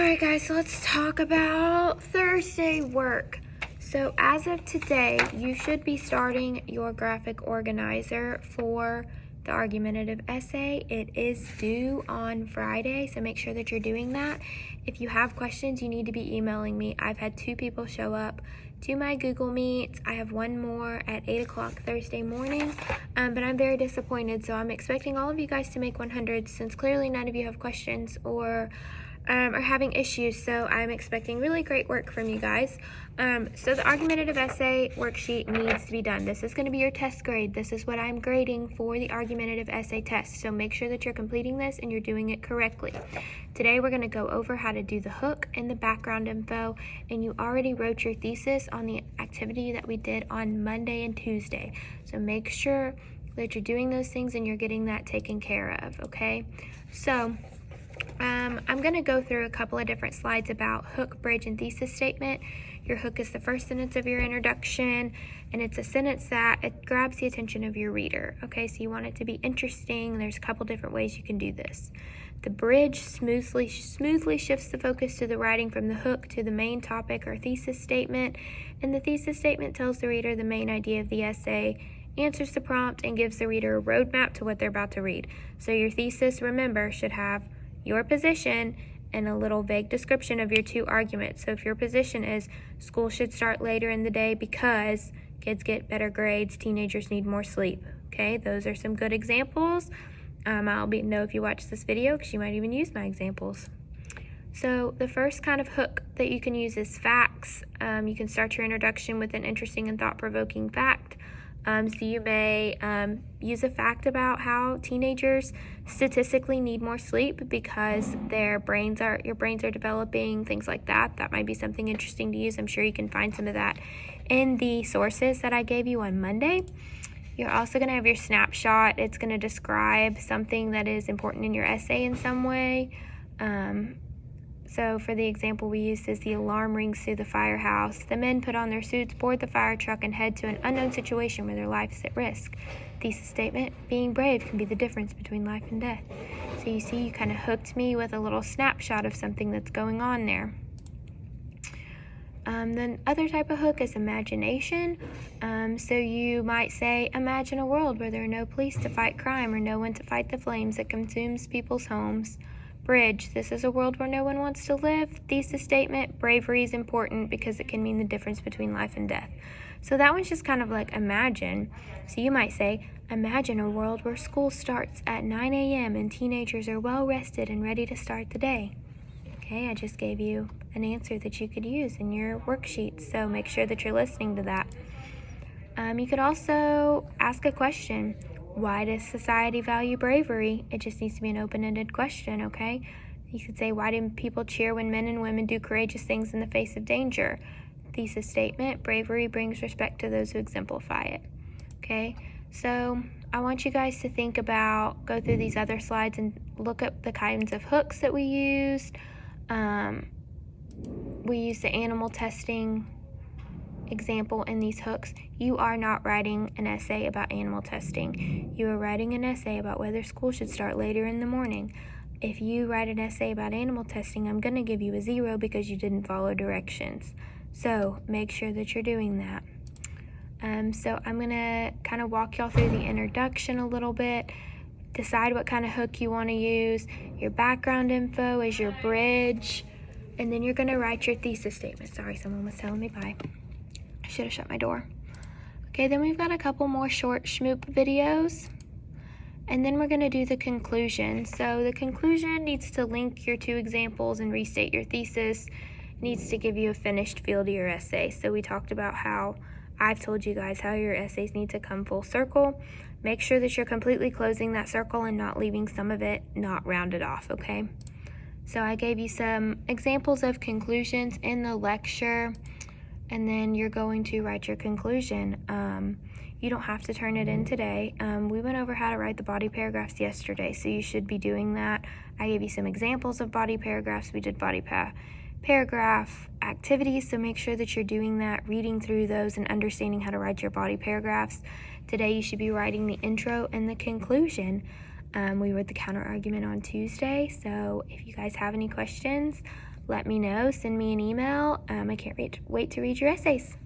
Alright guys, so let's talk about Thursday work. So as of today, you should be starting your graphic organizer for the argumentative essay. It is due on Friday, so make sure that you're doing that. If you have questions, you need to be emailing me. I've had 2 people show up to my Google Meets. I have one more at 8 o'clock Thursday morning, but I'm very disappointed, so I'm expecting all of you guys to make 100 since clearly none of you have questions or are having issues, so I'm expecting really great work from you guys. So the argumentative essay worksheet needs to be done. This is going to be your test grade. This is what I'm grading for the argumentative essay test, so make sure that you're completing this and you're doing it correctly. Today we're going to go over how to do the hook and the background info, and you already wrote your thesis on the activity that we did on Monday and Tuesday, so make sure that you're doing those things and you're getting that taken care of, okay? So I'm going to go through a couple of different slides about hook, bridge, and thesis statement. Your hook is the first sentence of your introduction, and it's a sentence that it grabs the attention of your reader. Okay, so you want it to be interesting. There's a couple different ways you can do this. The bridge smoothly shifts the focus to the writing from the hook to the main topic or thesis statement, and the thesis statement tells the reader the main idea of the essay, answers the prompt, and gives the reader a roadmap to what they're about to read. So your thesis, remember, should have your position and a little vague description of your 2 arguments. So if your position is school should start later in the day because kids get better grades, teenagers need more sleep. Okay, those are some good examples. I'll know if you watch this video because you might even use my examples. So the first kind of hook that you can use is facts. You can start your introduction with an interesting and thought-provoking fact. So you may use a fact about how teenagers statistically need more sleep because your brains are developing, things like that. That might be something interesting to use. I'm sure you can find some of that in the sources that I gave you on Monday. You're also going to have your snapshot. It's going to describe something that is important in your essay in some way. So for the example we used is the alarm rings through the firehouse. The men put on their suits, board the fire truck, and head to an unknown situation where their life is at risk. Thesis statement, being brave can be the difference between life and death. So you see, you kind of hooked me with a little snapshot of something that's going on there. Then other type of hook is imagination. So you might say, imagine a world where there are no police to fight crime or no one to fight the flames that consumes people's homes. Bridge, this is a world where no one wants to live. Thesis statement, bravery is important because it can mean the difference between life and death. So that one's just kind of like imagine. So you might say, imagine a world where school starts at 9 a.m. and teenagers are well rested and ready to start the day. Okay, I just gave you an answer that you could use in your worksheet, so make sure that you're listening to that. You could also ask a question. Why does society value bravery? It just needs to be an open-ended question, okay? You could say, why do people cheer when men and women do courageous things in the face of danger? Thesis statement, bravery brings respect to those who exemplify it, okay? So I want you guys to think about, go through these other slides and look at the kinds of hooks that we used. We used the animal testing example in these hooks. You are not writing an essay about animal testing. You are writing an essay about whether school should start later in the morning. If you write an essay about animal testing, I'm going to give you a 0 because you didn't follow directions. So make sure that you're doing that. So I'm going to kind of walk y'all through the introduction a little bit. Decide what kind of hook you want to use. Your background info is your bridge. And then you're going to write your thesis statement. Sorry, someone was telling me bye. I should have shut my door. Okay, then we've got a couple more short schmoop videos. And then we're going to do the conclusion. So the conclusion needs to link your 2 examples and restate your thesis. It needs to give you a finished feel to your essay. So we talked about how I've told you guys how your essays need to come full circle. Make sure that you're completely closing that circle and not leaving some of it not rounded off, okay? So I gave you some examples of conclusions in the lecture, and then you're going to write your conclusion. You don't have to turn it in today. We went over how to write the body paragraphs yesterday, so you should be doing that. I gave you some examples of body paragraphs. We did body paragraph activities, so make sure that you're doing that, reading through those and understanding how to write your body paragraphs. Today you should be writing the intro and the conclusion. We read the counter argument on Tuesday, so if you guys have any questions, let me know. Send me an email. I can't wait to read your essays.